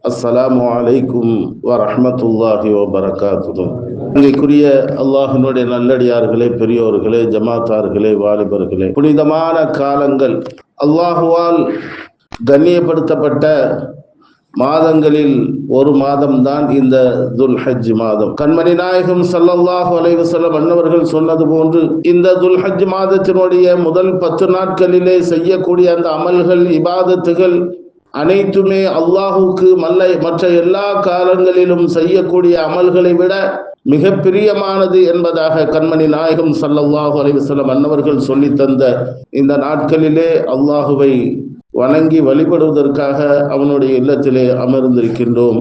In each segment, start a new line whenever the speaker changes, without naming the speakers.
அஸ்ஸலாமு அலைக்கும் வரஹ்மத்துல்லாஹி வபரகாத்துஹு. இன்றைக்குரிய அல்லாஹ்வினுடைய நல்லடியார்களே, பெரியோர்களே, ஜமாத்தார்களே, வாலிபர்களே, புனிதமான காலங்கள், அல்லாஹுவால் கண்ணியப்படுத்தப்பட்ட மாதங்களில் ஒரு மாதம்தான் இந்த துல்ஹஜ் மாதம். கண்மணி நாயகம் ஸல்லல்லாஹு அலைஹி வஸல்லம் அன்னவர்கள் சொன்னது போன்று இந்த துல்ஹஜ் மாதத்தினுடைய முதல் 10 நாட்களிலே செய்யக்கூடிய அந்த அமல்கள், இபாதத்துகள் அனைத்துமே அல்லாஹுக்கு மற்ற எல்லா காலங்களிலும் செய்யக்கூடிய அமல்களை விட மிக பிரியமானது என்பதாக கண்மணி நாயகம் ஸல்லல்லாஹு அலைஹி வஸல்லம் அன்னவர்கள் சொல்லி தந்த இந்த நாட்களிலே அல்லாஹுவை வணங்கி வழிபடுவதற்காக அவனுடைய இல்லத்திலே அமர்ந்திருக்கின்றோம்.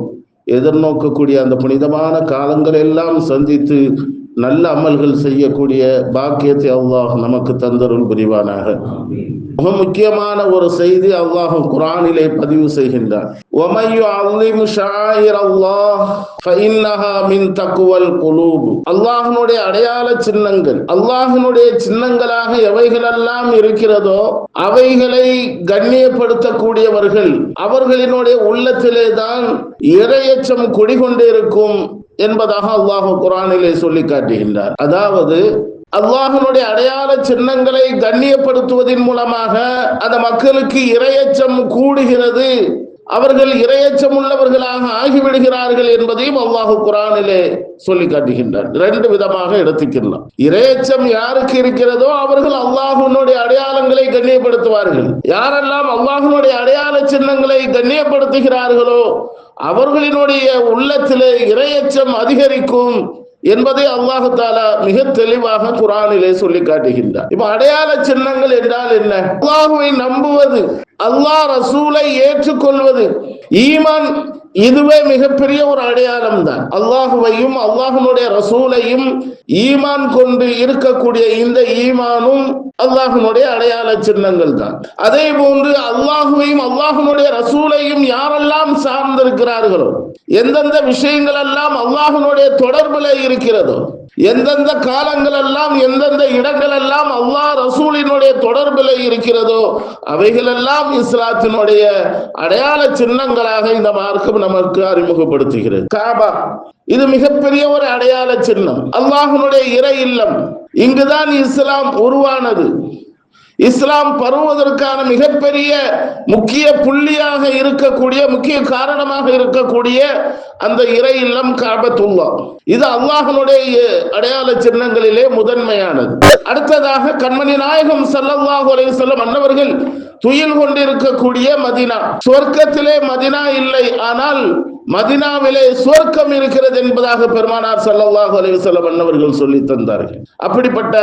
எதிர்நோக்கக்கூடிய அந்த புனிதமான காலங்கள் எல்லாம் சந்தித்து நல்ல அமல்கள் செய்யக்கூடிய பாக்கியத்தை அல்லாஹ் நமக்கு தந்தருள் புரிவானாக. மிக முக்கியமான ஒரு செய்தி அல்லாஹ் குர்ஆனிலே பதிவு செய்கின்றார். وَمَن يُعَظِّمْ شَعَائِرَ اللَّهِ فَإِنَّهَا مِن تَقْوَى الْقُلُوبِ. அல்லாஹ்வுடைய அடையாள சின்னங்கள், அல்லாஹ்வுடைய சின்னங்களாக எவைகளெல்லாம் இருக்கிறதோ அவைகளை கண்ணியப்படுத்தக்கூடியவர்கள் அவர்களினுடைய உள்ளத்திலே தான் இறையச்சம் குடிகொண்டிருக்கும் என்பதாக அல்லாஹ் குர்ஆனிலே சொல்லி காட்டுகின்றார். அதாவது அல்லாஹ்வுடைய அடையாள சின்னங்களை கண்ணியப்படுத்துவதன் மூலமாக அந்த மக்களுக்கு இறையச்சம் கூடுகிறது, அவர்கள் இறையச்சம் உள்ளவர்களாக ஆகிவிடுகிறார்கள் என்பதையும் அல்லாஹ் குர்ஆனிலே சொல்லி காட்டுகின்றார். 2 விதமாக எடுத்துக்கலாம். இறையச்சம் யாருக்கு இருக்கிறதோ அவர்கள் அல்லாஹ்வுடைய அடையாளங்களை கண்ணியப்படுத்துவார்கள். யாரெல்லாம் அல்லாஹ்வுடைய அடையாள சின்னங்களை கண்ணியப்படுத்துகிறார்களோ அவர்களினுடைய உள்ளத்திலே இறையச்சம் அதிகரிக்கும் என்பதை அல்லாஹு தஆலா மிக தெளிவாக குர்ஆனிலே சொல்லி காட்டுகின்றார். இப்ப அடையாள சின்னங்கள் என்றால் என்ன? அல்லாஹ்வை நம்புவது, அல்லாஹ் ரசூலை ஏற்றுக்கொள்வது, ஈமான், இதுவே மிகப்பெரிய ஒரு அடையாளம் தான். அல்லாஹுவையும் அல்லாஹ்வுடைய ரசூலையும் ஈமான் கொண்டு இருக்கக்கூடிய இந்த ஈமானும் அல்லாஹ்வுடைய அடையாள சின்னங்கள் தான். அதே போன்று அல்லாஹுவையும் அல்லாஹ்வுடைய ரசூலையும் யாரெல்லாம் சார்ந்திருக்கிறார்களோ, எந்தெந்த விஷயங்கள் எல்லாம் அல்லாஹ்வுடைய தொடர்புல இருக்கிறதோ, எந்தெந்த காலங்கள் எல்லாம் எந்தெந்த இடங்கள் எல்லாம் அல்லாஹ் ரசூலினுடைய தொடர்பில் இருக்கிறதோ அவைகளெல்லாம் இஸ்லாத்தினுடைய அடையாள சின்னங்களாக இந்த மார்க்கம் நமக்கு அறிமுகப்படுத்துகிறது. காபா, இது மிகப்பெரிய ஒரு அடையாள சின்னம். அல்லாஹ்வுடைய இறை இல்லம், இங்குதான் இஸ்லாம் உருவானது. இஸ்லாம் பரவுவதற்கான மிகப்பெரிய முக்கிய புள்ளியாக இருக்கக்கூடிய, முக்கிய காரணமாக இருக்கக்கூடிய அந்த இறை இல்லம் காபத்துல்லாஹ், இது அல்லாஹ்வுடைய அடையாள சின்னங்களிலே முதன்மையானது. அடுத்ததாக கண்மணி நாயகம் ஸல்லல்லாஹு அலைஹி வஸல்லம் அன்னவர்கள் துயில் கொண்டிருக்கக்கூடிய மதீனா. சொர்க்கத்திலே மதீனா இல்லை, ஆனால் மதீனாவிலே சொர்க்கம் இருக்கிறது என்பதாக பெருமானார் ஸல்லல்லாஹு அலைஹி வஸல்லம் அன்னவர்கள் சொல்லி தந்தார்கள். அப்படிப்பட்ட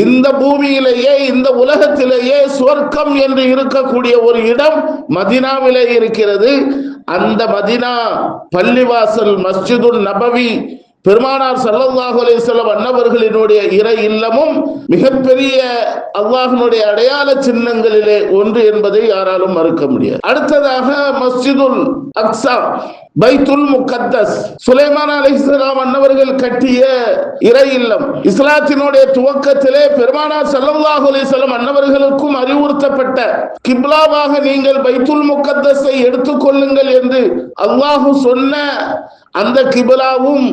இந்த பூமியிலேயே, இந்த உலகத்திலேயே சொர்க்கம் என்று இருக்கக்கூடிய ஒரு இடம் மதீனாவிலே இருக்கிறது. அந்த மதீனா பள்ளிவாசல் மஸ்ஜிதுன் நபவி, பெருமானார் ஸல்லல்லாஹு அலைஹி வஸல்லம் அன்னவர்களினுடைய இறை இல்லமும் மிகப்பெரிய அல்லாஹ்வுடைய அடையாள சின்னங்களிலே ஒன்று என்பதை யாராலும் மறுக்க முடியாது. அடுத்ததாக மஸ்ஜிதுல் அக்ஸா, பைத்துல் முகத்தஸ், சுலைமான் அலைஹிஸ்ஸலாம் அன்னவர்கள் கட்டிய இறை இல்லம். இஸ்லாத்தினுடைய துவக்கத்திலே பெருமானார் ஸல்லல்லாஹு அலைஹி வஸல்லம் அன்னவர்களுக்கும் அறிவுறுத்தப்பட்ட கிப்லாவாக நீங்கள் பைத்துல் முகத்தஸை எடுத்துக்கொள்ளுங்கள் என்று அல்லாஹ் சொன்ன அந்த கிப்லாவும்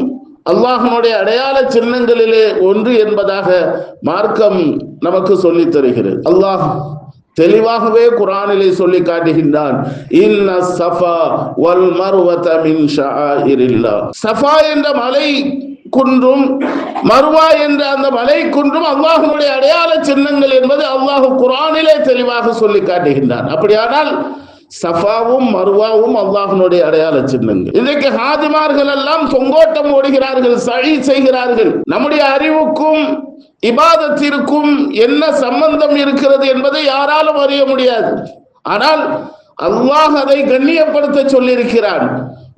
அல்லாஹ்வுடைய அடையாள சின்னங்களிலே ஒன்று என்பதாக மார்க்கம் நமக்கு சொல்லி தருகிறது. அல்லாஹ் தெளிவாகவே குர்ஆனிலே சொல்லி காட்டுகின்றான். இன்ன ஸஃபா வல் மர்வத மின் ஷஆயிரில்லாஹ். ஸஃபா என்ற மலை குன்றும் மர்வா என்ற அந்த மலை குன்றும் அல்லாஹ்வுடைய அடையாள சின்னங்கள் என்பது அல்லாஹ் குர்ஆனிலே தெளிவாக சொல்லி காட்டுகின்றான். அப்படியானால் சஃபாவும் மர்வாவும் அல்லாஹ்வுடைய அடையாள சின்னங்கள். இன்றைக்கு ஹாஜிமார்கள் எல்லாம் தொங்கோட்டம் ஓடுகிறார்கள், சழி செய்கிறார்கள். நம்முடைய அறிவுக்கும் இபாதத்திற்கும் என்ன சம்பந்தம் இருக்கிறது என்பதை யாராலும் அறிய முடியாது. ஆனால் அல்லாஹ் அதை கண்ணியப்படுத்த சொல்லியிருக்கிறான்.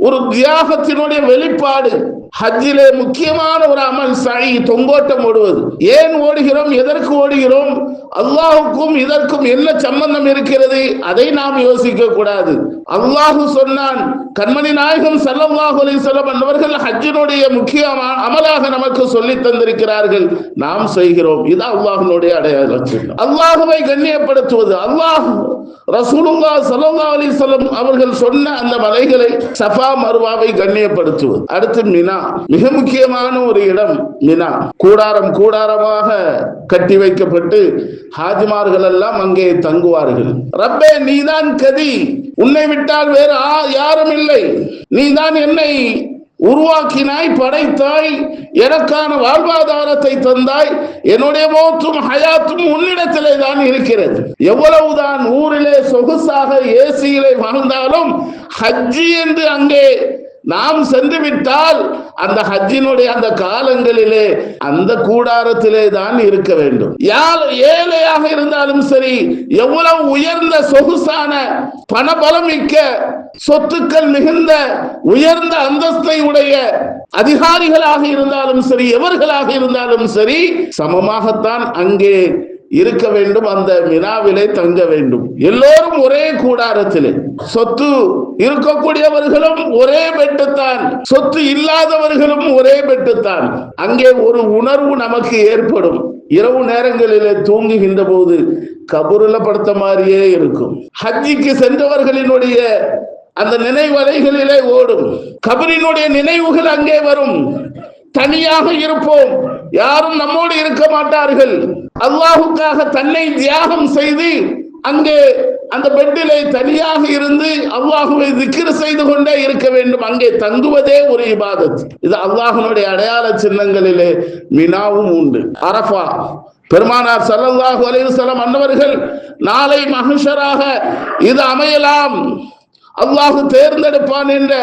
ஒரு தியாகத்தினுடைய வெளிப்பாடு, ஹஜ்ஜிலே முக்கியமான ஒரு அமல் சை, தொங்கோட்டம் ஓடுவது. ஏன் ஓடுகிறோம், எதற்கு ஓடுகிறோம், அல்லாஹுக்கும் இதற்கும் என்ன சம்பந்தம் இருக்கிறது, அதை நாம் யோசிக்க கூடாது. அல்லாஹு சொன்னான், கண்மணி நாயகம் ஸல்லல்லாஹு அலைஹி வஸல்லம் அவர்கள் ஹஜ்ஜினுடைய முக்கிய அமலாக நமக்கு சொல்லி தந்திருக்கிறார்கள், நாம் செய்கிறோம். இது அல்லாஹ்வுடைய அடையாளம். அல்லாஹ்வை கண்ணியப்படுத்துவது, அல்லாஹ் ரசூலுல்லாஹ் ஸல்லல்லாஹு அலைஹி வஸல்லம் அவர்கள் சொன்ன அந்த மலைகளை சஃபா மர்வாவை கண்ணியப்படுத்துவது. அடுத்து மினா, மிக முக்கியமான ஒரு இடம் மினா. கூடாரம் கூடாரமாக கட்டி வைக்கப்பட்டு ஹாஜிமார்கள் எல்லாம் அங்கே தங்குவார்கள். ரப்பே நீதான் கதி, உன்னை விட்டால் வேறு யாரும் இல்லை, நீதான் என்னை உருவாக்கினாய், படைத்தாய், எனக்கான வாழ்வாதாரத்தை தந்தாய், என்னுடைய மௌத்தும் ஹயாத்தும் உன்னிடத்திலே தான் இருக்கிறது. எவ்வளவுதான் ஊரிலே சொகுசாக ஏசியிலே வாழ்ந்தாலும் ஹஜ்ஜி என்று அங்கே நாம் சென்று விட்டால் அந்த ஹஜ்ஜினுடைய அந்த காலங்களிலே அந்த கூடாரத்திலே தான் இருக்க வேண்டும். யார் ஏழையாக இருந்தாலும் சரி, எவ்வளவு உயர்ந்த சொகுசான பணபலம் மிக்க சொத்துக்கள் மிகுந்த உயர்ந்த அந்தஸ்தை உடைய அதிகாரிகளாக இருந்தாலும் சரி, எவர்களாக இருந்தாலும் சரி, சமமாகத்தான் அங்கே இருக்க வேண்டும். அந்த மினாவிலே தங்க வேண்டும். எல்லோரும் ஒரே கூடாரத்திலே, சொத்து இருக்கக்கூடியவர்களும் ஒரே பெட்டுத்தான், சொத்து இல்லாதவர்களும் ஒரே பெட்டுத்தான். அங்கே ஒரு உணர்வு நமக்கு ஏற்படும். இரவு நேரங்களிலே தூங்குகின்ற போது கபூர்ல படுத்த மாதிரியே இருக்கும். ஹஜ்ஜிக்கு சென்றவர்களினுடைய அந்த நினைவலைகளிலே ஓடும், கபரினுடைய நினைவுகள் அங்கே வரும். தனியாக இருப்போம், யாரும் நம்மோடு இருக்க மாட்டார்கள். அல்லாஹுக்காக தன்னை தியாகம் செய்து அங்கே அந்த பெட்டிலே தனியாக இருந்து அல்லாஹுவை திக்ர் செய்து கொண்டே இருக்க வேண்டும். அங்கே தங்குவதே ஒரு இபாதத். இது அல்லாஹ்வுடைய அடையாள சின்னங்களிலே மினாவும் உண்டு. அரஃபா, பெருமானார் ஸல்லல்லாஹு அலைஹி வஸல்லம் அன்னவர்கள் நாளை மஹ்ஷராக இது அமையலாம், அல்லாஹ் தேர்ந்தெடுப்பான் என்ற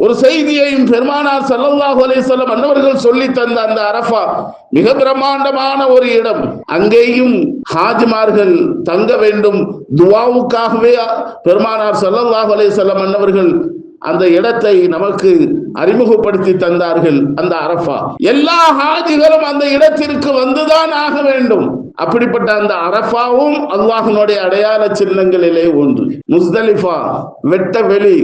ஒரு செய்தியையும் பெருமானார் ஸல்லல்லாஹு அலைஹி வஸல்லம் அன்னவர்கள் சொல்லி தந்த அந்த அரஃபா மிக பிரம்மாண்டமான ஒரு இடம். அங்கேயும் ஹாஜிமார்கள் தங்க வேண்டும். துஆவுக்காகவே பெருமானார் ஸல்லல்லாஹு அலைஹி வஸல்லம் அன்னவர்கள் அந்த இடத்தை நமக்கு அறிமுகப்படுத்தி தந்தார்கள். அந்த அரஃபா எல்லா ஹாஜிகளும் அந்த இடத்திற்கு வந்துதான் ஆக வேண்டும். அப்படிப்பட்ட அந்த அரஃபாவும் அல்லாஹ்வுடைய அடையாள சின்னங்களிலே ஒன்று. முஸ்தலிஃபா வெட்ட வெளி,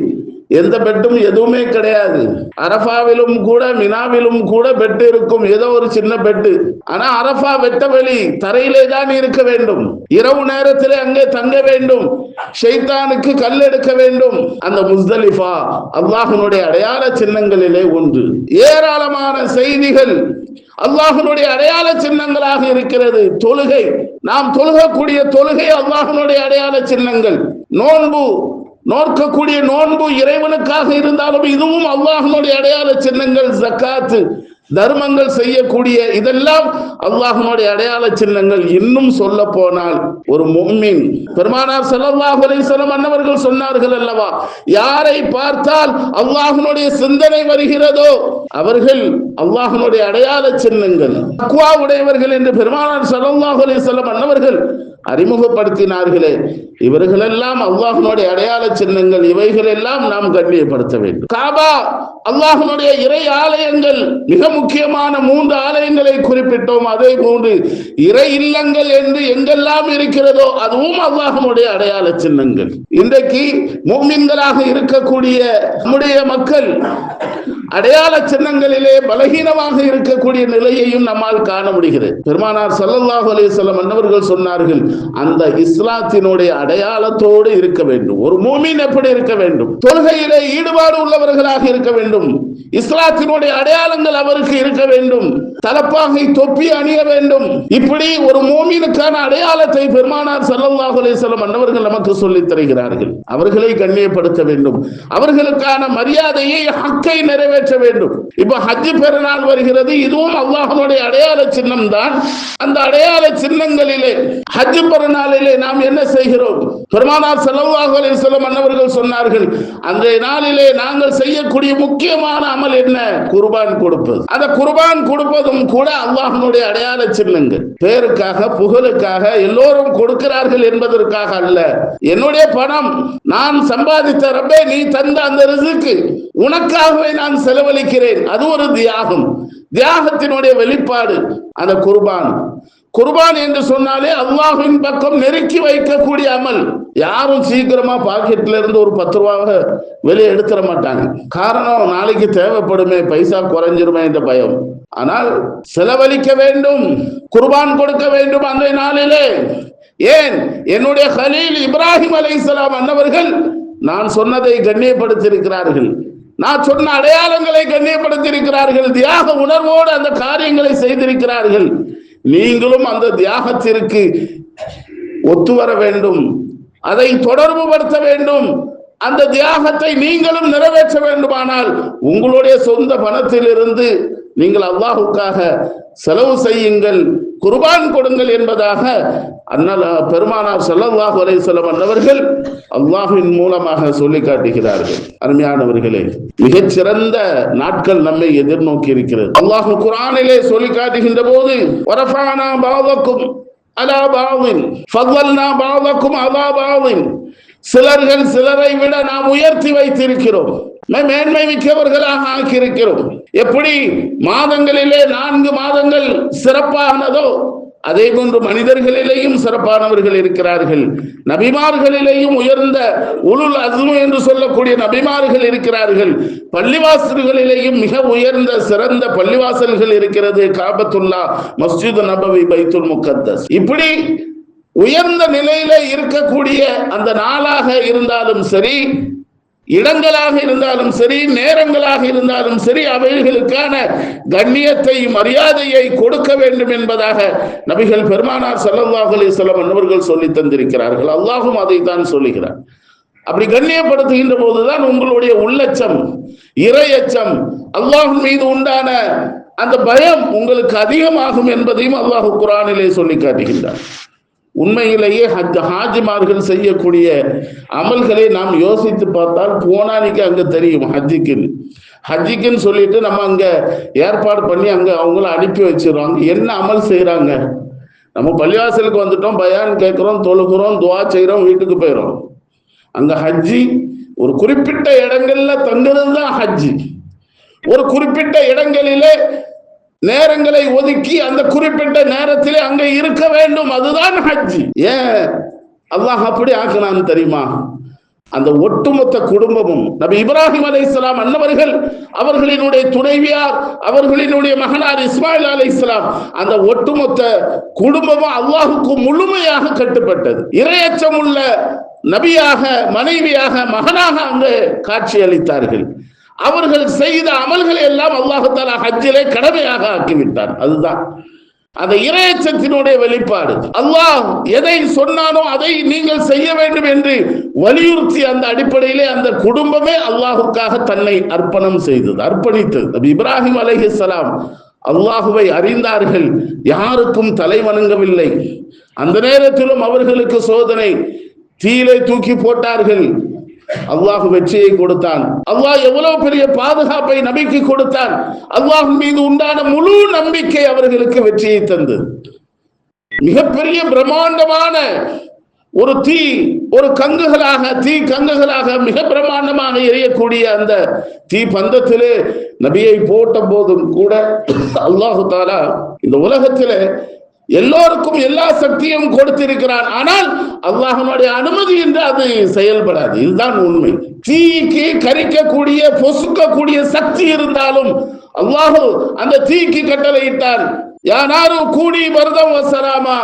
எந்த பெட்டும் எதுவுமே கிடையாது. அரஃபாவிலும் கூட மினாவிலும் கூட பெட்டு இருக்கும், ஏதோ ஒரு சின்ன பெட்டு. ஆனா அரஃபா வெட்ட வெளி, தரையிலே தான் இருக்க வேண்டும். இரவு நேரத்திலே அங்கே தங்க வேண்டும், ஷைத்தானுக்கு கல் எடுக்க வேண்டும். அந்த முஸ்தலிஃபா அல்லாஹ்வுடைய அடையாள சின்னங்களிலே ஒன்று. ஏராளமான செய்திகள் அல்லாஹ்வுடைய அடையாள சின்னங்களாக இருக்கிறது. தொழுகை, நாம் தொழுகக்கூடிய தொழுகை அல்லாஹ்வுடைய அடையாள சின்னங்கள். நோன்பு, நோக்கக்கூடிய நோன்பு இறைவனுக்காக இருந்தாலும் இதுவும் அல்லாஹ்வுடைய அடையாள சின்னங்கள். ஜக்காத்து, தர்மங்கள் செய்யக்கூடிய இதெல்லாம் அல்லாஹ்வுடைய அடையாள சின்னங்கள். இன்னும் சொல்ல போனால் ஒரு முஃமின், பெருமானார் ஸல்லல்லாஹு அலைஹி வஸல்லம் அன்னவர்கள் சொன்னார்கள் அல்லவா, யாரை பார்த்தால் அல்லாஹ்வுடைய சிந்தனை வருகிறதோ அவர்கள் அல்லாஹ்வுடைய அடையாள சின்னங்கள், தக்வா உடையவர்கள் என்று பெருமானார் ஸல்லல்லாஹு அலைஹி வஸல்லம் அன்னவர்கள் அறிமுகப்படுத்தினார்களே. இவர்களெல்லாம் அல்லாஹ்வுடைய அடையாள சின்னங்கள். இவைகள் எல்லாம் நாம் கண்ணியப்படுத்த வேண்டும். காபா, அல்லாஹ்வுடைய இறை ஆலயங்கள், மிக முக்கியமான 3 ஆலயங்களை குறிப்பிட்டோம். அதே போன்று இறை இல்லங்கள் என்று எங்கெல்லாம் இருக்கிறதோ அதுவும் அல்லாஹ்வுடைய அடையாள சின்னங்கள். இன்றைக்கு முஃமின்களாக இருக்கக்கூடிய நம்முடைய மக்கள் அடையாள சின்னங்களிலே பலகீனமாக இருக்கக்கூடிய நிலையையும் நம்மால் காண முடிகிறது. பெருமானார் ஸல்லல்லாஹு அலைஹி வஸல்லம் அன்னவர்கள் சொன்னார்கள், அந்த இஸ்லாத்தினுடைய அடையாளத்தோடு இருக்க வேண்டும். ஒரு முஃமின் எப்படி இருக்க வேண்டும்? தொழுகையிலே ஈடுபாடு உள்ளவர்களாக இருக்க வேண்டும். இஸ்லாத்தினுடைய அடையாளங்கள் அவருக்கு இருக்க வேண்டும். தலப்பாகை, தொப்பி அணிய வேண்டும். இப்படி ஒரு முஃமினுக்கான அடையாளத்தை பெருமானார் ஸல்லல்லாஹு அலைஹி வஸல்லம் அன்னவர்கள் நமக்கு சொல்லித் தருகிறார்கள். அவர்களை கண்ணியப்படுத்த வேண்டும். அவர்களுக்கான மரியாதையை, ஹக்கை நிறைவேற்ற வேண்டும். இப்ப ஹஜ் பெருநாள் வருகிறது, இதுவும் அல்லாஹ்வுடைய அடையாள சின்னம் தான். அந்த அடையாள சின்னங்களிலே ஹஜ் பெருநாளிலே நாம் என்ன செய்கிறோம்? பெருமானார் ஸல்லல்லாஹு அலைஹி வஸல்லம் அன்னவர்கள் சொன்னார்கள், அன்றைய நாளிலே நாங்கள் செய்யக்கூடிய முக்கியமான அமல் என்ன? குர்பான் கொடுப்பது. அந்த குர்பான் கொடுப்பதும் கூட அல்லாஹ்வுடைய அடையாள சின்னங்கள். பேருக்காக, புகழுக்காக எல்லோரும் கொடுக்கிறார்கள் என்பதற்காக அல்ல. என்னுடைய பணம், நான் சம்பாதித்த ரப்பே நீ தந்த அந்த ரிஸ்க், உனக்காகவே நான் செலவழிக்கிறேன். அது ஒரு தியாகம், தியாகத்தினுடைய வெளிப்பாடு அந்த குர்பான். குர்பான் என்று சொன்னாலே அல்லாஹ்வின் பக்கம் நெருக்கி வைக்கக்கூடிய அமல். யாரும் சீக்கிரமா பாக்கெட்ல இருந்து ஒரு 10 ரூபாவை வெளியே எடுத்துட மாட்டாங்க. காரணம், நாளைக்கு தேவைப்படுமே, பைசா குறைஞ்சிருமே என்ற பயம். ஆனால் செலவழிக்க வேண்டும், குர்பான் கொடுக்க வேண்டும் அந்த நாளிலே. ஏன்? என்னுடைய கலீல் இப்ராஹிம் அலைஹிஸ்ஸலாம் அன்னவர்கள் நான் சொன்னதை கண்ணியப்படுத்தியிருக்கிறார்கள், நான் சொன்ன அடையாளங்களை கண்ணியப்படுத்தியிருக்கிறார்கள், தியாக உணர்வோடு அந்த காரியங்களை செய்திருக்கிறார்கள். நீங்களும் அந்த தியாகத்திற்கு ஒத்து வர வேண்டும், அதை தொடர்பு படுத்த வேண்டும். அந்த தியாகத்தை நீங்களும் நிறைவேற்ற வேண்டுமானால் உங்களுடைய சொந்த பணத்திலிருந்து நீங்கள் அல்லாஹுக்காக செலவு செய்யுங்கள், குர்பான் கொடுங்கள் என்பதாக பெருமானார் ஸல்லல்லாஹு அலைஹி வஸல்லம் அவர்கள் அல்லாஹ்வின் மூலமாக சொல்லி காட்டுகிறார்கள். அருமையானவர்களே, மிகச்சிறந்த நாட்கள் நம்மை எதிர்நோக்கி இருக்கிறது. அல்லாஹ் குர்ஆனிலே சொல்லி காட்டுகின்ற போது வரஃபஅனா பஅதக்கும் அலா பஅதின் ஃபضلنا பஅதக்கும் அலா பஅதின், சிலர்கள் சிலரை விட நாம் உயர்த்தி வைத்திருக்கிறோம், மேன்மை மிக்கவர்களாக ஆக்கியிருக்கிறோம். எப்படி மாதங்களிலே 4 மாதங்கள் சிறப்பானதோ அதே போன்று மனிதர்களிலேயும் சிறப்பானவர்கள் இருக்கிறார்கள், நபிமார்களிலேயும் உயர்ந்த உலுல் அஸ்மு என்று சொல்லக்கூடிய நபிமார்கள் இருக்கிறார்கள், பள்ளிவாசல்களிலேயும் மிக உயர்ந்த சிறந்த பள்ளிவாசல்கள் இருக்கிறது, காபத்துல்லா, மஸ்ஜித் நபவி, பைத்துல் முகத்தஸ். இப்படி உயர்ந்த நிலையில இருக்கக்கூடிய அந்த நாளாக இருந்தாலும் சரி, இடங்களாக இருந்தாலும் சரி, நேரங்களாக இருந்தாலும் சரி, அவைகளுக்கான கண்ணியத்தை மரியாதையை கொடுக்க வேண்டும் என்பதாக நபிகள் பெருமானார் ஸல்லல்லாஹு அலைஹி வஸல்லம் அவர்கள் சொல்லி தந்திருக்கிறார்கள். அல்லாஹும் அதை தான் சொல்லுகிறார். அப்படி கண்ணியப்படுத்துகின்ற போதுதான் உங்களுடைய உள்ளச்சம், இறையச்சம், அல்லாஹ் மீது உண்டான அந்த பயம் உங்களுக்கு அதிகமாகும் என்பதையும் அல்லாஹ் குர்ஆனிலே சொல்லி காட்டுகின்றார். உண்மையிலேயே ஹாஜிமார்கள் செய்யக்கூடிய அமல்களை நாம் யோசித்து பார்த்தால் போனானிக்கு அங்க தெரியும். ஹஜ்ஜிக்குன்னு சொல்லிட்டு நம்ம அங்க ஏற்பாடு பண்ணி அங்க அவங்கள அனுப்பி வச்சிருவாங்க. என்ன அமல் செய்யறாங்க? நம்ம பள்ளிவாசலுக்கு வந்துட்டோம், பயான் கேட்கிறோம், தொழுகிறோம், துவா செய்யறோம், வீட்டுக்கு போயிடும். அங்க ஹஜ்ஜி ஒரு குறிப்பிட்ட இடங்கள்ல தங்குறது தான் ஹஜ்ஜி. ஒரு குறிப்பிட்ட இடங்களிலே நேரங்களை ஒதுக்கி அந்த குறிப்பிட்ட நேரத்திலே அங்க இருக்க வேண்டும், அதுதான் ஹஜ்ஜி. ஏன் அல்லாஹ் அப்படி ஆக்கினான்னு தெரியுமா? அந்த ஒட்டுமொத்த குடும்பமும் நபி இப்ராஹிம் அலைஹிஸ்ஸலாம் அன்னவர்கள், அவர்களினுடைய துணைவியார், அவர்களினுடைய மகனார் இஸ்மாயில் அலைஹிஸ்ஸலாம், அந்த ஒட்டுமொத்த குடும்பமும் அல்லாஹுக்கு முழுமையாக கட்டுப்பட்டது. இறையச்சம் உள்ள நபியாக, மனைவியாக, மகனாக அங்கு காட்சி அளித்தார்கள். அவர்கள் செய்த அமல்களை எல்லாம் அல்லாஹ் தஆலா ஹஜ்ஜிலே கடமையாக ஆக்கிவிட்டார். அதுதான் அந்த இறையச்சத்தினுடைய வெளிப்பாடு. அல்லாஹ் எதை சொன்னானோ அதை நீங்கள் செய்ய வேண்டும் என்று வலியுறுத்தி அந்த அடிப்படையிலே அந்த குடும்பமே அல்லாஹுக்காக தன்னை அர்ப்பணித்தது. நபி இப்ராஹிம் அலைஹிஸ்ஸலாம் அல்லாஹுவை அறிந்தார்கள், யாருக்கும் தலை வணங்கவில்லை. அந்த நேரத்திலும் அவர்களுக்கு சோதனை, தீயிலே தூக்கி போட்டார்கள். அல்லாஹ் வெற்றியை கொடுத்தான். அல்லாஹ் எவ்வளவு பெரிய பாதுகாப்பை நபிக்கு கொடுத்தான். அல்லாஹ் மீது உண்டான முழு நம்பிக்கை அவர்களுக்கு வெற்றியை தந்தது. மிகப்பெரிய பிரம்மாண்டமான ஒரு தீ கங்குகளாக மிக பிரம்மாண்டமாக எரியக்கூடிய அந்த தீ பந்தத்திலே நபியை போட்ட போதும் கூட அல்லாஹு தஆலா இந்த உலகத்திலே எல்லோருக்கும் எல்லா சக்தியும் கொடுத்திருக்கிறான். ஆனால் அல்லாஹ்வுடைய அனுமதி என்று அது செயல்படாது. இதுதான் உண்மை. தீக்கு கரிக்கக்கூடிய, பொசுக்கக்கூடிய சக்தி இருந்தாலும் அல்லாஹ் அந்த தீக்கு கட்டளையிட்டான், யானாரு கூடி பர்தம் வசலாமா,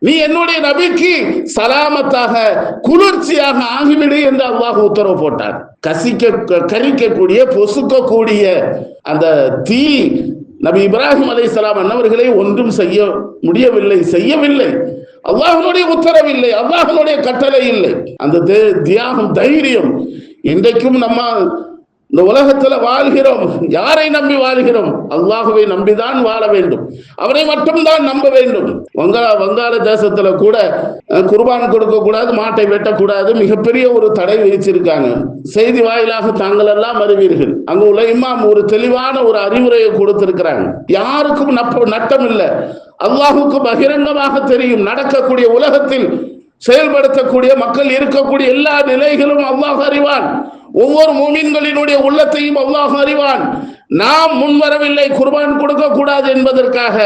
நீ என்னுடைய நபிக்கு சலாமத்தாக, குளிர்ச்சியாக ஆகிவிடு என்று அல்லாஹ் உத்தரவு போட்டான். கரிக்கக்கூடிய, பொசுக்கக்கூடிய அந்த தீ நபி இப்ராஹிம் அலைஹிஸ்ஸலாம் அன்னவர்களை ஒன்றும் செய்யவில்லை. அல்லாஹ்வுடைய உத்தரவில்லை, அல்லாஹ்வுடைய கட்டளை இல்லை. அந்த தியாகம், தைரியம். இன்றைக்கும் நம்ம இந்த உலகத்துல வாழ்கிறோம். யாரை நம்பி வாழ்கிறோம்? அல்லாஹுவை நம்பிதான் வாழ வேண்டும், அவரை மட்டும்தான் நம்ப வேண்டும். வங்காள தேசத்துல கூட குர்பான் கொடுக்க கூடாது, மாட்டை வெட்டக்கூடாது, மிகப்பெரிய ஒரு தடை விதிச்சிருக்காங்க. செய்தி வாயிலாக தாங்கள் எல்லாம் அறிவீர்கள். அங்க உள்ள இமாம் ஒரு தெளிவான ஒரு அறிவுரையை கொடுத்திருக்கிறாங்க. யாருக்கும் நட்டம் இல்லை, அல்லாஹுக்கு பகிரங்கமாக தெரியும். நடக்கக்கூடிய உலகத்தில் செயல்படுத்தக்கூடிய மக்கள் இருக்கக்கூடிய எல்லா நிலைகளும் அல்லாஹ் அறிவான். ஒவ்வொரு மூமின்களினுடைய உள்ளத்தையும் அல்லாஹ் அறிவான். நாம் முன்வரவில்லை குர்பான் கொடுக்க கூடாது என்பதற்காக,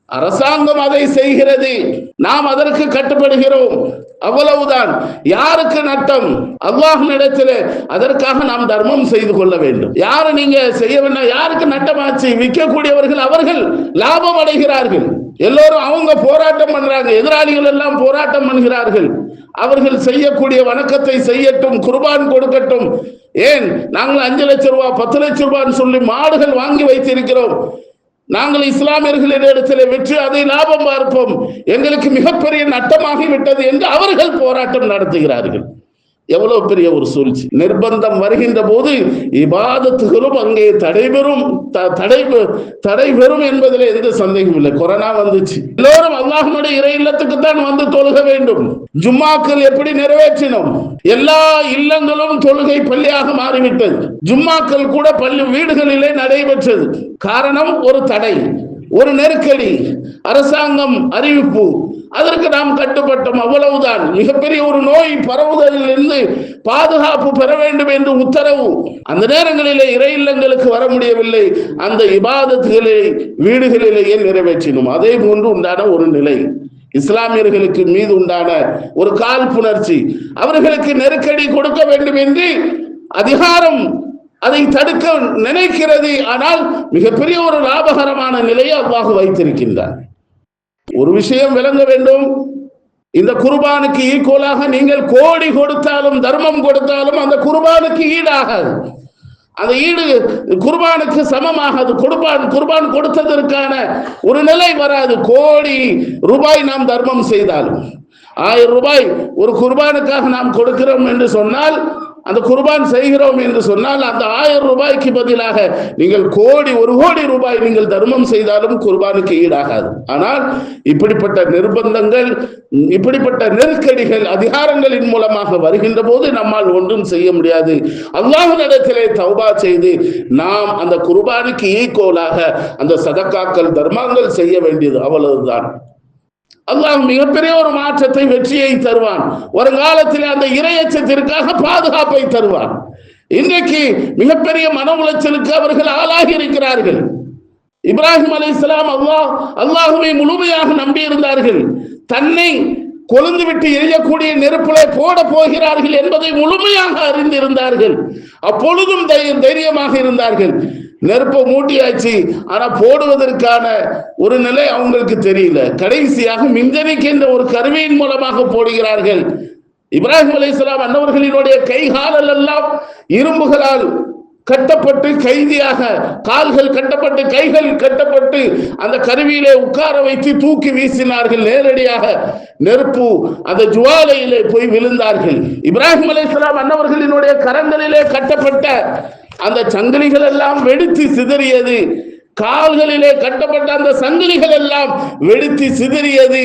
அரசாங்கம் அதை செய்கிறது, நாம் அதற்கு கட்டுப்படுகிறோம், அவ்வளவுதான். யாருக்கு நட்டம்? அல்லாஹ்விடத்தில். அதற்காக நாம் தர்மம் செய்து கொள்ள வேண்டும். யாரு நீங்க செய்ய வேண்டாம், யாருக்கு நட்டமாச்சு? விற்கக்கூடியவர்கள் அவர்கள் லாபம் அடைகிறார்கள். எல்லோரும் அவங்க போராட்டம் பண்றாங்க, எதிராளிகள் எல்லாம் போராட்டம் பண்ணுகிறார்கள். அவர்கள் செய்யக்கூடிய வணக்கத்தை செய்யட்டும், குர்பான் கொடுக்கட்டும். ஏன் நாங்கள் 5 லட்சம் ரூபாய் 10 லட்சம் ரூபான்னு சொல்லி மாடுகள் வாங்கி வைத்திருக்கிறோம், நாங்கள் இஸ்லாமியர்களிடத்தில் வெற்றி அதை லாபம் பார்ப்போம், எங்களுக்கு மிகப்பெரிய நட்டமாகி விட்டது என்று அவர்கள் போராட்டம் நடத்துகிறார்கள். எவ்வளவு பெரிய ஒரு சூழ்ச்சி! நிர்பந்தம் வருகின்ற போது இபாதத்துகளும் அங்கே தடைபெறும் என்பதில் எந்த சந்தேகம் இல்லை. கொரோனா வந்துச்சு, எல்லோரும் அல்லாஹ்வுடைய இறை இல்லத்துக்கு தான் வந்து தொழுக வேண்டும். ஜும்மாக்கள் எப்படி நிறைவேற்றினோம்? எல்லா இல்லங்களும் தொழுகை பள்ளியாக மாறிவிட்டது. ஜும்மாக்கள் கூட பள்ளி வீடுகளிலே நடைபெற்றது. காரணம் ஒரு தடை, ஒரு நெருக்கடி, அரசாங்கம் அறிவிப்பு, அதற்கு நாம் கட்டுப்பட்டோம், அவ்வளவுதான். மிகப்பெரிய ஒரு நோய் பரவுதலில் இருந்து பாதுகாப்பு பெற வேண்டும் என்று உத்தரவு. அந்த நேரங்களிலே இறை இல்லங்களுக்கு வர முடியவில்லை, அந்த இபாதத்துகளை வீடுகளிலேயே நிறைவேற்றினோம். அதே போன்று உண்டான ஒரு நிலை இஸ்லாமியர்களுக்கு மீது உண்டான ஒரு காழ்ப்புணர்ச்சி, அவர்களுக்கு நெருக்கடி கொடுக்க வேண்டும் என்று அதிகாரம் அதை தடுக்க நினைக்கிறது. ஆனால் மிகப்பெரிய ஒரு லாபகரமான நிலையை அல்லாஹ் வைத்திருக்கின்றார். ஒரு விஷயம் விளங்க வேண்டும், இந்த குர்பானுக்கு ஈக்குவலாக நீங்கள் கோடி கொடுத்தாலும் தர்மம் கொடுத்தாலும் அந்த குர்பானுக்கு ஈடாகாது. அந்த ஈடு குர்பானுக்கு சமமாகாது. குர்பான் கொடுத்ததற்கான ஒரு நிலை வராது. கோடி ரூபாய் நாம் தர்மம் செய்தாலும், 1000 ரூபாய் ஒரு குர்பானுக்காக நாம் கொடுக்கிறோம் என்று சொன்னால், அந்த குர்பான் செய்கிறோம் என்று சொன்னால், அந்த 1000 ரூபாய்க்கு பதிலாக நீங்கள் ஒரு கோடி ரூபாய் நீங்கள் தர்மம் செய்தாலும் குர்பானுக்கு ஈடாகாது. ஆனால் இப்படிப்பட்ட நிர்பந்தங்கள், இப்படிப்பட்ட நெருக்கடிகள் அதிகாரங்களின் மூலமாக வருகின்ற போது நம்மால் ஒன்றும் செய்ய முடியாது. அல்லாஹ்விடத்திலே தௌபா செய்து நாம் அந்த குர்பானுக்கு ஈக்குவலாக அந்த சதக்காக்கள் தர்மங்கள் செய்ய வேண்டியது, அவ்வளவுதான். அல்லாஹ் மிகப்பெரிய ஒரு மாற்றத்தை, வெற்றியை தருவான். வருங்காலத்தில் அந்த இறையச்சத்திற்காக பாதுகாப்பை தருவான். இன்றைக்கு மிகப்பெரிய மன உளைச்சலுக்கு அவர்கள் ஆளாகி இருக்கிறார்கள். இப்ராஹிம் அலைஹிஸ்ஸலாம் அல்லாஹுவை முழுமையாக நம்பி இருந்தார்கள். தன்னை கொழுந்து விட்டு எரியக்கூடிய நெருப்புலை போட போகிறார்கள் என்பதை முழுமையாக அறிந்திருந்தார்கள். அப்பொழுதும் தைரியமாக இருந்தார்கள். நெருப்பை மூட்டியாச்சு, ஆனா போடுவதற்கான ஒரு நிலை அவங்களுக்கு தெரியல. கடைசியாக மின்ஜனிக்கு என்ற ஒரு கருவியின் மூலமாக போடுகிறார்கள். இப்ராஹிம் அலைஹிஸ்ஸலாம் அன்னவர்களினுடைய கைகால் எல்லாம் இரும்புகளால் கட்டப்பட்டு, கைதியாக கால்கள் கட்டப்பட்டு, கைகள் கட்டப்பட்டு அந்த கருவியிலே உட்கார வைத்து தூக்கி வீசினார்கள். நேரடியாக நெருப்பு அந்த ஜுவாலையிலே போய் விழுந்தார்கள். இப்ராஹிம் அலைஹிஸ்ஸலாம் அன்னவர்களினுடைய கரங்களிலே கட்டப்பட்ட அந்த சங்கிலிகள் எல்லாம் வெடித்து சிதறியது. கால்களிலே கட்டப்பட்ட அந்த சங்கிலிகள் எல்லாம் வெடித்து சிதறியது.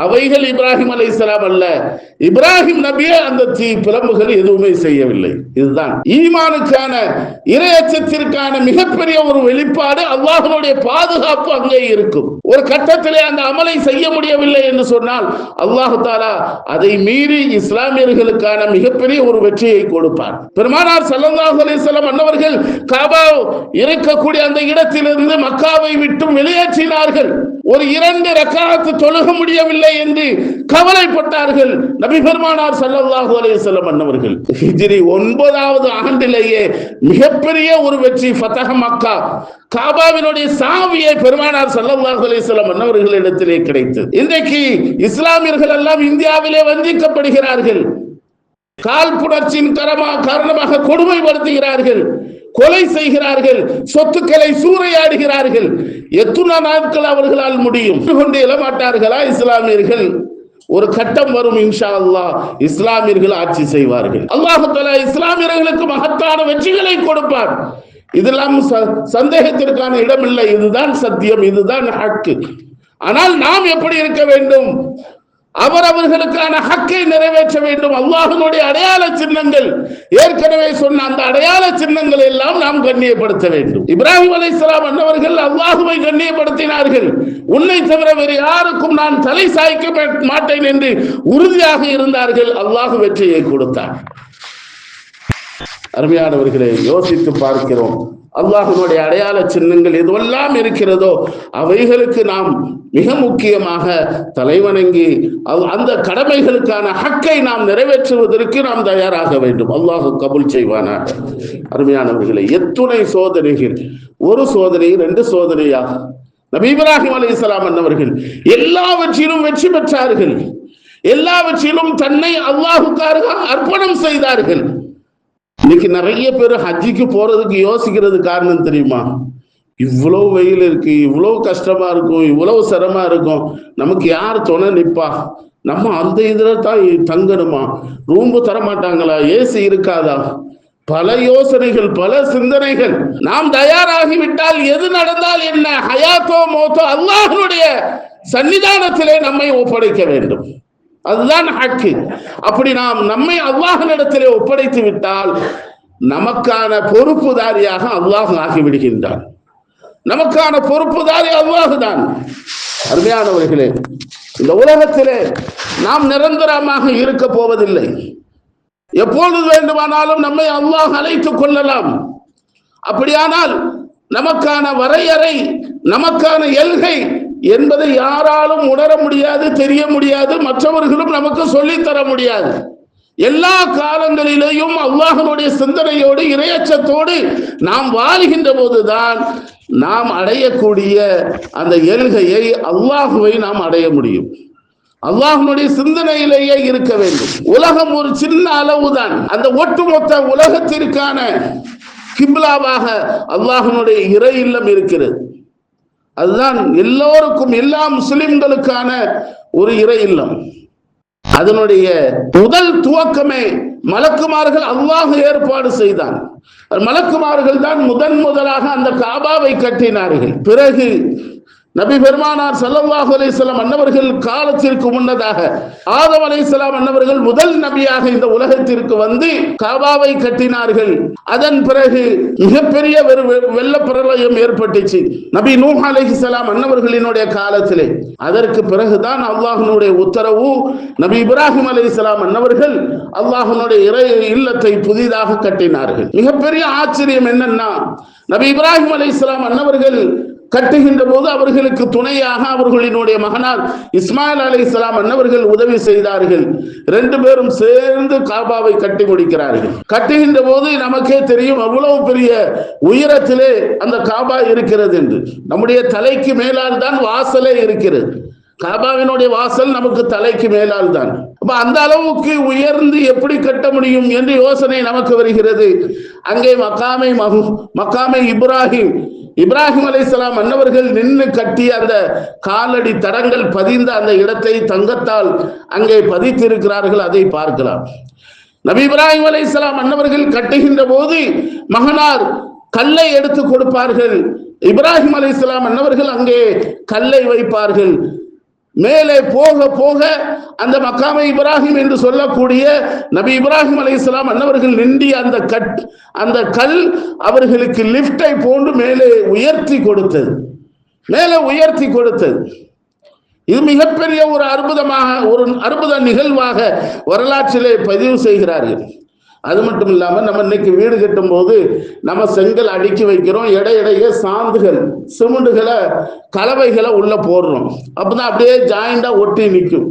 அவைகள் இப்ராஹிம் அலைஹிஸ்ஸலாம் அல்ல, இப்ராஹிம் நபியே அந்த தீ பிளம்புகள் எதுவுமே செய்யவில்லை. இதுதான் ஈமானுக்கான, இறையச்சத்திற்கான மிகப்பெரிய ஒரு வெளிப்பாடு. அல்லாஹ்வுடைய பாதுகாப்பு அங்கே இருக்கும். ஒரு கட்டத்திலே அந்த அமலை செய்ய முடியவில்லை என்று சொன்னால் அல்லாஹ் தஆலா அதை மீறி இஸ்லாமியர்களுக்கான மிகப்பெரிய ஒரு வெற்றியை கொடுப்பார். பெருமானார் ஸல்லல்லாஹு அலைஹி வஸல்லம் அன்னவர்கள் காபா இருக்கக்கூடிய அந்த இடத்திலிருந்து மக்காவை விட்டு வெளியேற்றினார்கள். ஒரு 2 ரக்காத் தொழுக முடியவில்லை என்று கவலைப்பட்டார்கள். நபி பெருமானார் ஸல்லல்லாஹு அலைஹி வஸல்லம் அன்னவர்கள் ஹிஜ்ரி 9வது ஆண்டிலேயே மிகப்பெரிய ஒரு வெற்றி, ஃபதஹ் மக்கா, காபாவினுடைய சாவியை பெருமானார் ஸல்லல்லாஹு அலைஹி வஸல்லம் அன்னவர்களிடத்திலே கிடைத்தது. இன்றைக்கு இஸ்லாமியர்கள் எல்லாம் இந்தியாவிலே வஞ்சிக்கப்படுகிறார்கள். காழ்ப்புணர்ச்சியின் காரணமாக கொடுமைப்படுத்துகிறார்கள், கொலை செய்கிறார்கள், சொத்துக்களை சூறையாடுகிறார்கள். எத்தனை நாட்கள் அவர்களால் முடியும்? கொண்டு எழமாட்டார்களா இஸ்லாமியர்கள்? ஒரு கட்டம் வரும், இன்ஷா அல்லாஹ் இஸ்லாமியர்கள் ஆட்சி செய்வார்கள். அல்லாஹ் தஆலா இஸ்லாமியர்களுக்கு மகத்தான வெற்றிகளை கொடுப்பார். இதெல்லாம் சந்தேகத்திற்கான இடமில்லை. இதுதான் சத்தியம், இதுதான் ஹக்கு. ஆனால் நாம் எப்படி இருக்க வேண்டும்? அவர்களுக்கான ஹக்கை நிறைவேற்ற வேண்டும். அல்லாஹ்வுடைய அடையாள சின்னங்கள், ஏற்கனவே சொன்ன அந்த அடையாள சின்னங்கள் எல்லாம் நாம் கண்ணியப்படுத்த வேண்டும். இப்ராஹிம் அலைஹிஸ்ஸலாம் அன்னவர்கள் அல்லாஹ்வை கண்ணியப்படுத்தினார்கள். உன்னை தவிர வேறு யாருக்கும் நான் தலை சாய்க்க மாட்டேன் என்று உறுதியாக இருந்தார்கள். அல்லாஹ் வெற்றியை கொடுத்தார். அருமையானவர்களே, யோசித்து பார்க்கிறோம். அல்லாஹ்வுடைய அடையாள சின்னங்கள் எதுவெல்லாம் இருக்கிறதோ அவைகளுக்கு நாம் மிக முக்கியமாக தலைவணங்கி அந்த கடமைகளுக்கான ஹக்கை நாம் நிறைவேற்றுவதற்கு நாம் தயாராக வேண்டும். அல்லாஹ் கபூல் செய்வானாக. அருமையானவர்களே, எத்துணை சோதனைகள்! ஒரு சோதனை, 2 சோதனையா? நபி இப்ராஹிம் அலைஹிஸ்ஸலாம் அன்னவர்கள் எல்லாவற்றிலும் வெற்றி பெற்றார்கள். எல்லாவற்றிலும் தன்னை அல்லாஹ்வுக்காக அர்ப்பணம் செய்தார்கள். இன்னைக்கு நிறைய பேர் ஹஜ்ஜிக்கு போறதுக்கு யோசிக்கிறது காரணம் தெரியுமா? இவ்வளவு வெயில் இருக்கு, இவ்வளவு கஷ்டமா இருக்கும், இவ்வளவு சிரமமா இருக்கும், நமக்கு யார் துணை நிற்பா? நம்ம அந்த இதுல தான் தங்கணுமா? ரூம்பு தர மாட்டாங்களா? ஏசி இருக்காதா? பல யோசனைகள், பல சிந்தனைகள். நாம் தயாராகிவிட்டால் எது நடந்தால் என்ன, ஹயாத்தோ மௌத்தோ அல்லாஹ்வுடைய சன்னிதானத்திலே நம்மை ஒப்படைக்க வேண்டும். அதுதான் ஹக்கு. அப்படி நாம் நம்மை அல்லாஹ்விடத்திலே ஒப்படைத்து விட்டால் நமக்கான பொறுப்புதாரியாக அல்லாஹ் ஆகிவிடுகின்றான். நமக்கான பொறுப்புதாரி அல்லாஹ் தான். அருமையானவர்களே, இந்த உலகத்திலே நாம் நிரந்தரமாக இருக்க போவதில்லை. எப்பொழுது வேண்டுமானாலும் நம்மை அல்லாஹ் அழைத்துக் கொள்ளலாம். அப்படியானால் நமக்கான வரையறை, நமக்கான எல்கை என்பதை யாராலும் உணர முடியாது, தெரிய முடியாது, மற்றவர்களும் நமக்கு சொல்லித்தர முடியாது. எல்லா காலங்களிலேயும் அல்லாஹ்வுடைய சிந்தனையோடு இறையச்சத்தோடு நாம் வாழுகின்ற போதுதான் நாம் அடையக்கூடிய அந்த எல்கையை, அல்லாஹுவை நாம் அடைய முடியும். அல்லாஹ்வுடைய சிந்தனையிலேயே இருக்க வேண்டும். உலகம் ஒரு சின்ன அளவுதான். அந்த ஒட்டுமொத்த உலகத்திற்கான கிப்லாவாக அல்லாஹ்வுடைய இறை இல்லம் இருக்கிறது. அதுதான் எல்லோருக்கும், எல்லா முஸ்லிம்களுக்கான ஒரு இறை இல்லம். அதனுடைய முதல் துவக்கமே மலக்குமார்கள் அல்லாஹ் ஏற்பாடு செய்தான். மலக்குமார்கள் தான் முதலாக அந்த காபாவை கட்டினார்கள். பிறகு நபி பெருமானார் ஸல்லல்லாஹு அலைஹி வஸல்லம் அன்னவர்கள் காலத்திற்கு முன்னதாக ஆதம் அலைஹிஸ்ஸலாம் அன்னவர்கள் முதல் நபியாக இந்த உலகத்திற்கு வந்து காபாவை கட்டினார்கள். அதன் பிறகு மிகப்பெரிய வெள்ள பிரளயம் ஏற்பட்டுச்சு நபி நூஹ் அலைஹிஸ்ஸலாம் அன்னவர்களினுடைய காலத்திலே. அதற்கு பிறகுதான் அல்லாஹ்வுடைய உத்தரவு, நபி இப்ராஹிம் அலைஹிஸ்ஸலாம் அன்னவர்கள் அல்லாஹ்வுடைய இறை இல்லத்தை புதிதாக கட்டினார்கள். மிகப்பெரிய ஆச்சரியம் என்னன்னா, நபி இப்ராஹிம் அலைஹிஸ்ஸலாம் அன்னவர்கள் கட்டுகின்ற போது அவர்களுக்கு துணையாக அவர்களினுடைய மகனார் இஸ்மாயில் அலைஹிஸ்ஸலாம் அன்னவர்கள் உதவி செய்தார்கள். 2 பேரும் சேர்ந்து காபாவை கட்டி முடிக்கிறார்கள். கட்டுகின்ற போது நமக்கே தெரியும் அவ்வளவு பெரிய உயரத்திலே அந்த காபா இருக்கிறது என்று. நம்முடைய தலைக்கு மேலால் தான் வாசலே இருக்கிறது. காபாவினுடைய வாசல் நமக்கு தலைக்கு மேலால் தான். அப்ப அந்த அளவுக்கு உயர்ந்து எப்படி கட்ட முடியும் என்று யோசனை நமக்கு வருகிறது. அங்கே மக்காமை இப்ராஹிம் அலைஹிஸ்ஸலாம் அன்னவர்கள் நின்று கட்டிய அந்த காலடி தடங்கள் பதிந்த அந்த இடத்தை தங்கத்தால் அங்கே பதித்திருக்கிறார்கள். அதை பார்க்கலாம். நபி இப்ராஹிம் அலைஹிஸ்ஸலாம் அன்னவர்கள் கட்டுகின்ற போது மகனார் கல்லை எடுத்து கொடுப்பார்கள். இப்ராஹிம் அலைஹிஸ்ஸலாம் அன்னவர்கள் அங்கே கல்லை வைப்பார்கள். மேலே போக போக அந்த மக்காமை இப்ராஹிம் என்று சொல்லக்கூடிய நபி இப்ராஹிம் அலைஹிஸ்ஸலாம் அன்னவர்கள் நின்றி அந்த கல் அவர்களுக்கு லிப்டை போன்று மேலே உயர்த்தி கொடுத்தது. இது மிகப்பெரிய ஒரு அற்புத நிகழ்வாக வரலாற்றிலே பதிவு செய்கிறார்கள். அது மட்டும் இல்லாம நம்ம இன்னைக்கு வீடு கட்டும் போது நம்ம செங்கல் அடுக்கி வைக்கிறோம், இடையிடையே சாந்துகள், சிமெண்டுகளை, கலவைகளை உள்ள போடுறோம். அப்பதான் அப்படியே ஜாயிண்டா ஒட்டி நிற்கும்.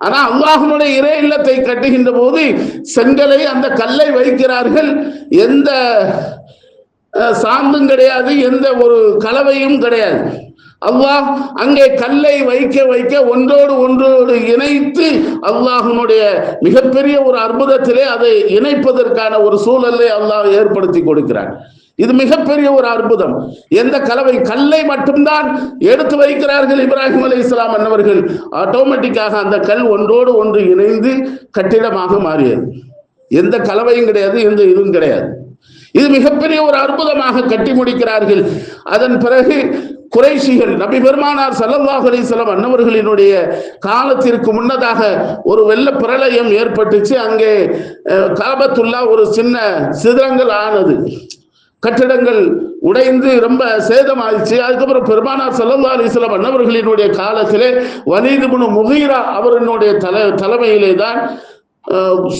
ஆனா அல்லாஹ்வுடைய இறை இல்லத்தை கட்டுகின்ற போது செங்கலை, அந்த கல்லை வைக்கிறார்கள். எந்த சாந்தும் கிடையாது, எந்த ஒரு கலவையும் கிடையாது. அல்லாஹ் அங்கே கல்லை வைக்க ஒன்றோடு இணைத்து அல்லாஹ்வுடைய மிகப்பெரிய ஒரு அற்புதத்திலே அதை இணைப்பதற்கான ஒரு சூழலை அல்லாஹ் ஏற்படுத்தி கொடுக்கிறார். இது மிகப்பெரிய ஒரு அற்புதம். எந்த கல்லை மட்டும்தான் எடுத்து வைக்கிறார்கள் இப்ராஹிம் அலைஹிஸ்ஸலாம் அன்னவர்கள். ஆட்டோமேட்டிக்காக அந்த கல் ஒன்றோடு ஒன்று இணைந்து கட்டிடமாக மாறியது. எந்த கலவையும் கிடையாது, எந்த இதுவும் கிடையாது. இது மிகப்பெரிய ஒரு அற்புதமாக கட்டி முடிக்கிறார்கள். அதன் பிறகு குறைஷிகள், நபி பெருமானார் ஸல்லல்லாஹு அலைஹி வஸல்லம் அன்னவர்களினுடைய காலத்திற்கு முன்னதாக ஒரு வெள்ள பிரளயம் ஏற்பட்டுச்சு. அங்கே காபத்துல்லா ஒரு சின்ன சிதறங்கள் ஆனது, கட்டிடங்கள் உடைந்து ரொம்ப சேதமாயிடுச்சு. அதுக்கப்புறம் பெருமானார் ஸல்லல்லாஹு அலைஹி வஸல்லம் அன்னவர்களினுடைய காலத்திலே வலீத் இப்னு முகீரா அவர்களுடைய தலைமையிலே தான்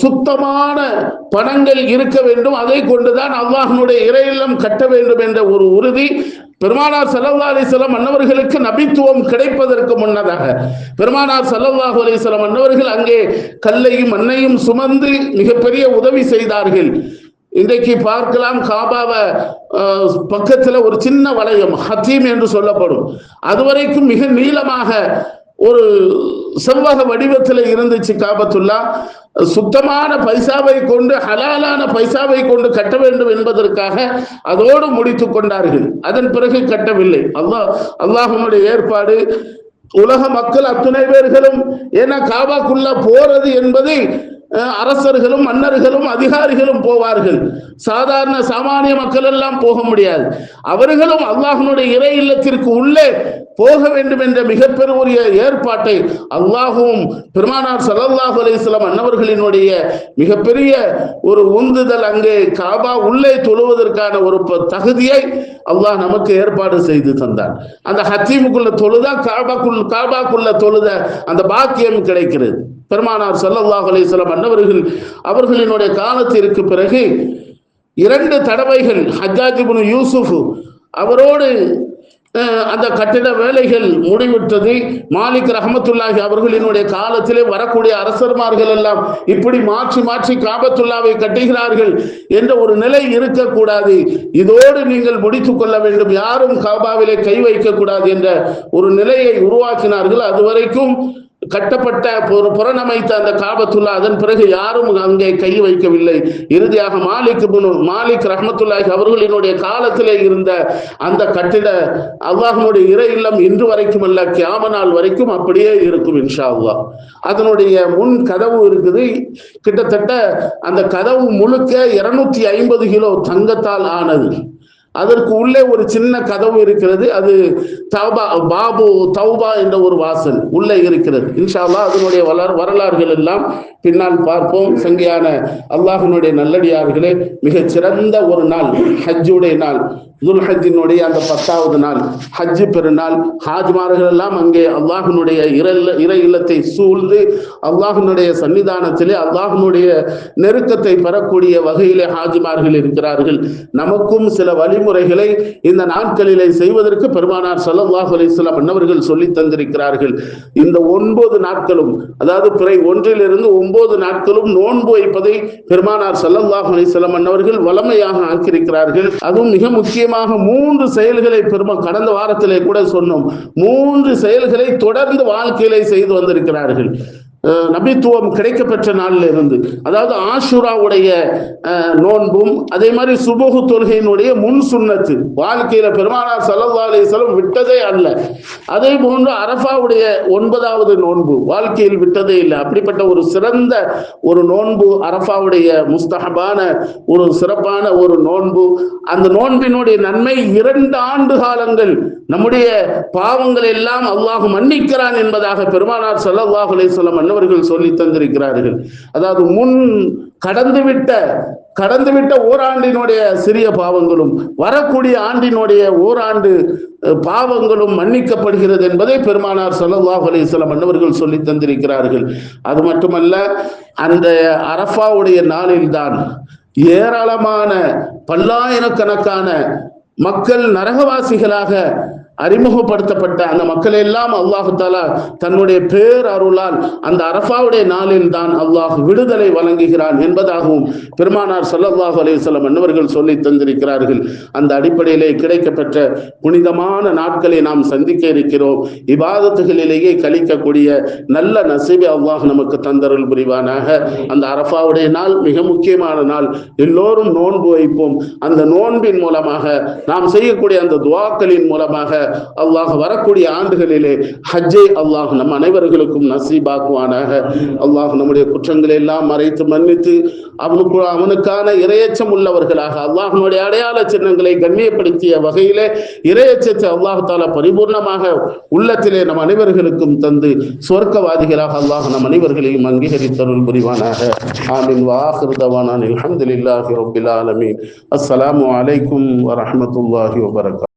சுத்தமான பணங்கள் இருக்க வேண்டும், அதை கொண்டுதான் அல்லாஹ்வுடைய இறையில்லம் கட்ட வேண்டும் என்ற ஒரு உறுதி பெருமானார் ஸல்லல்லாஹு அலைஹி வஸல்லம் அன்னவர்களுக்கு நபித்துவம் கிடைப்பதற்கு முன்னதாக பெருமானார் ஸல்லல்லாஹு அலைஹி வஸல்லம் அன்னவர்கள் அங்கே கல்லையும் மண்ணையும் சுமந்து மிகப்பெரிய உதவி செய்தார்கள். இன்றைக்கு பார்க்கலாம், காபாவை பக்கத்தில் ஒரு சின்ன வளையம் ஹத்தீம் என்று சொல்லப்படும், அதுவரைக்கும் மிக நீளமாக ஒரு செவ்வக வடிவத்தில் இருந்துச்சு காபத்துல்லா. சுத்தமான பைசாவை கொண்டு, ஹலாலான பைசாவை கொண்டு கட்ட வேண்டும் என்பதற்காக அதோடு முடித்து கொண்டார்கள். அதன் பிறகு கட்டவில்லை. அல்லாஹ்வுடைய ஏற்பாடு. உலக மக்கள் அத்துணை பேர்களும், ஏன்னா காபாக்குள்ள போறது என்பது அரசர்களும் மன்னர்களும் அதிகாரிகளும் போவார்கள், சாதாரண சாமானிய மக்கள் எல்லாம் போக முடியாது. அவர்களும் அல்லாஹ்வுடைய இறை இல்லத்திற்கு உள்ளே போக வேண்டும் என்ற மிகப்பெரிய ஏற்பாட்டை அல்லாஹும் பெருமானார் ஸல்லல்லாஹு அலைஹி வஸல்லம் அன்னவர்களினுடைய மிகப்பெரிய ஒரு உந்துதல், அங்கே காபா உள்ளே தொழுவதற்கான ஒரு தகுதியை அல்லாஹ் நமக்கு ஏற்பாடு செய்து தந்தார். அந்த ஹத்தீமுக்குள்ள தொழுதா காபாக்குள்ள தொழுத அந்த பாக்கியம் கிடைக்கிறது. பெருமானார் ஸல்லல்லாஹு அலைஹி வஸல்லம் அன்னவர்கள் அவர்களினுடைய காலத்திற்கு பிறகு 2 தடவைகள் ஹஜ்ஜாஜ் இப்னு யூசுப் அவரோடு அந்த கட்டிட வேலைகள் முடிவிட்டது. மாலிக் ரஹ்மத்துல்லாஹி அவர்களினுடைய காலத்திலே வரக்கூடிய அரசர்மார்கள் எல்லாம் இப்படி மாற்றி மாற்றி காபத்துல்லாவை கட்டுகிறார்கள் என்ற ஒரு நிலை இருக்கக்கூடாது, இதோடு நீங்கள் முடித்துக் கொள்ள வேண்டும், யாரும் காபாவிலே கை வைக்க கூடாது என்ற ஒரு நிலையை உருவாக்கினார்கள். அதுவரைக்கும் கட்டப்பட்ட புறணமைத்த அந்த காபத்துல்லா, அதன் பிறகு யாரும் அங்கே கை வைக்கவில்லை. இறுதியாக மாலிக் ரஹ்மத்துல்லாஹி அவர்களினுடைய காலத்திலே இருந்த அந்த கட்டிட அல்லாஹ்வுடைய இறை இல்லம் இன்று வரைக்கும் அல்ல, கியாமத் நாள் வரைக்கும் அப்படியே இருக்கும் இன்ஷா அல்லாஹ். அதனுடைய முன் கதவு இருக்குது, கிட்டத்தட்ட அந்த கதவு முழுக்க 250 கிலோ தங்கத்தால் ஆனது. அதற்கு உள்ளே ஒரு சின்ன கதவு இருக்கிறது, அது தௌபா என்ற ஒரு வாசல் உள்ளே இருக்கிறது. இன்ஷா அல்லாஹ் அதனுடைய வரலாறுகள் எல்லாம் பின்னால் பார்ப்போம். சங்கையான அல்லாஹ்வினுடைய நல்லடியார்களே, மிகச் சிறந்த ஒரு நாள் ஹஜ்ஜுடைய நாள், துல்ஹஜ்ஜினுடைய அந்த 10வது நாள், ஹஜ்ஜு பெருநாள். ஹாஜ்மார்கள் எல்லாம் அங்கே அல்லாஹ்வினுடைய இறை இல்லத்தை சூழ்ந்து அல்லாஹ்வினுடைய சன்னிதானத்திலே அல்லாஹ்வினுடைய நெருக்கத்தை பெறக்கூடிய வகையிலே ஹாஜிமார்கள் இருக்கிறார்கள். நமக்கும் சில வழிமுறைகளை இந்த நாட்களிலே செய்வதற்கு பெருமானார் ஸல்லல்லாஹு அலைஹி வஸல்லம் அன்னவர்கள் சொல்லி தந்திருக்கிறார்கள். இந்த 9 நாட்களும், அதாவது பிறை 1லிருந்து 9 நாட்களும் நோன்பு வைப்பதை பெருமானார் ஸல்லல்லாஹு அலைஹி வஸல்லம் அன்னவர்கள் வளமையாக ஆக்கியிருக்கிறார்கள். அதுவும் மிக முக்கிய 3 செயல்களை கடந்த வாரத்திலே கூட சொன்னோம். 3 செயல்களை தொடர்ந்து வாழ்க்கையிலே செய்து வந்திருக்கிறார்கள். நபித்துவம் கிடைக்கப்பெற்ற நாளில் இருந்து, அதாவது ஆஷுராவுடைய நோன்பும், அதே மாதிரி சுபஹு தொழுகையினுடைய முன் சுன்னத்து வாழ்க்கையில பெருமானார் ஸல்லல்லாஹு அலைஹி வஸல்லம் விட்டதே அல்ல. அதே போன்று அரஃபாவுடைய 9வது நோன்பு வாழ்க்கையில் விட்டதே இல்லை. அப்படிப்பட்ட ஒரு சிறந்த ஒரு நோன்பு, அரஃபாவுடைய முஸ்தஹபான ஒரு சிறப்பான ஒரு நோன்பு. அந்த நோன்பினுடைய நன்மை 2 ஆண்டு காலங்கள் நம்முடைய பாவங்கள் எல்லாம் அல்லாஹ் மன்னிக்கிறான் என்பதாக பெருமானார் ஸல்லல்லாஹு அலைஹி வஸல்லம் அன்னவர்கள் சொல்லி தந்திருக்கிறார்கள். அதாவது முன் கடந்துவிட்ட ஓராண்டினுடைய சிறிய பாவங்களும் வரக்கூடிய ஆண்டினுடைய ஓராண்டு பாவங்களும் மன்னிக்கப்படுகிறது என்பதை பெருமானார் ஸல்லல்லாஹு அலைஹி வஸல்லம் அன்னவர்கள் சொல்லி தந்திருக்கிறார்கள். அது மட்டுமல்ல, அந்த அரஃபாவுடைய நாளில்தான் ஏராளமான பல்லாயிரக்கணக்கான மக்கள் நரகவாசிகளாக அறிமுகப்படுத்தப்பட்ட அந்த மக்கள் எல்லாம் அல்லாஹு தஆலா தன்னுடைய பேர் அருளால் அந்த அரஃபாவுடைய நாளில் தான் அல்லாஹ் விடுதலை வழங்குகிறான் என்பதாகவும் பெருமானார் ஸல்லல்லாஹு அலைஹி வஸல்லம் அன்னவர்கள் சொல்லி தந்திருக்கிறார்கள். அந்த அடிப்படையிலே கிடைக்கப்பெற்ற புனிதமான நாட்களை நாம் சந்திக்க இருக்கிறோம். இபாதத்துகளிலேயே கழிக்கக்கூடிய நல்ல நசீபை அல்லாஹ் நமக்கு தந்தருள் புரிவானாக. அந்த அரஃபாவுடைய நாள் மிக முக்கியமான நாள். எல்லோரும் நோன்பு வைப்போம். அந்த நோன்பின் மூலமாக நாம் செய்யக்கூடிய அந்த துஆக்களின் மூலமாக அல்லாஹ் வரக்கூடிய ஆண்டுகளிலே ஹஜ்ஜை அல்லாஹ் நம் அனைவர்களுக்கும் நசீபாக்குவானாக. அல்லாஹ் நம்முடைய குற்றங்களை எல்லாம் மறைத்து மன்னித்து அவனுக்கான இறையச்சம் உள்ளவர்களாக அல்லாஹ்வுடைய அடையாள சின்னங்களை கண்ணியப்படுத்திய வகையிலே இறையச்சத்தை அல்லாஹ் தஆலா பரிபூர்ணமாக உள்ளத்திலே நம் அனைவர்களுக்கும் தந்து சொர்க்கவாதிகளாக அல்லாஹ் நம் அனைவர்களையும் அங்கீகரித்தருள் புரிவானாக. ஆமீன். வ ஆகிரு தவானா அல்ஹம்துலில்லாஹி ரப்பில் ஆலமீன். அஸ்ஸலாமு அலைக்கும் வ ரஹ்மத்துல்லாஹி வ பரகாத்துஹு.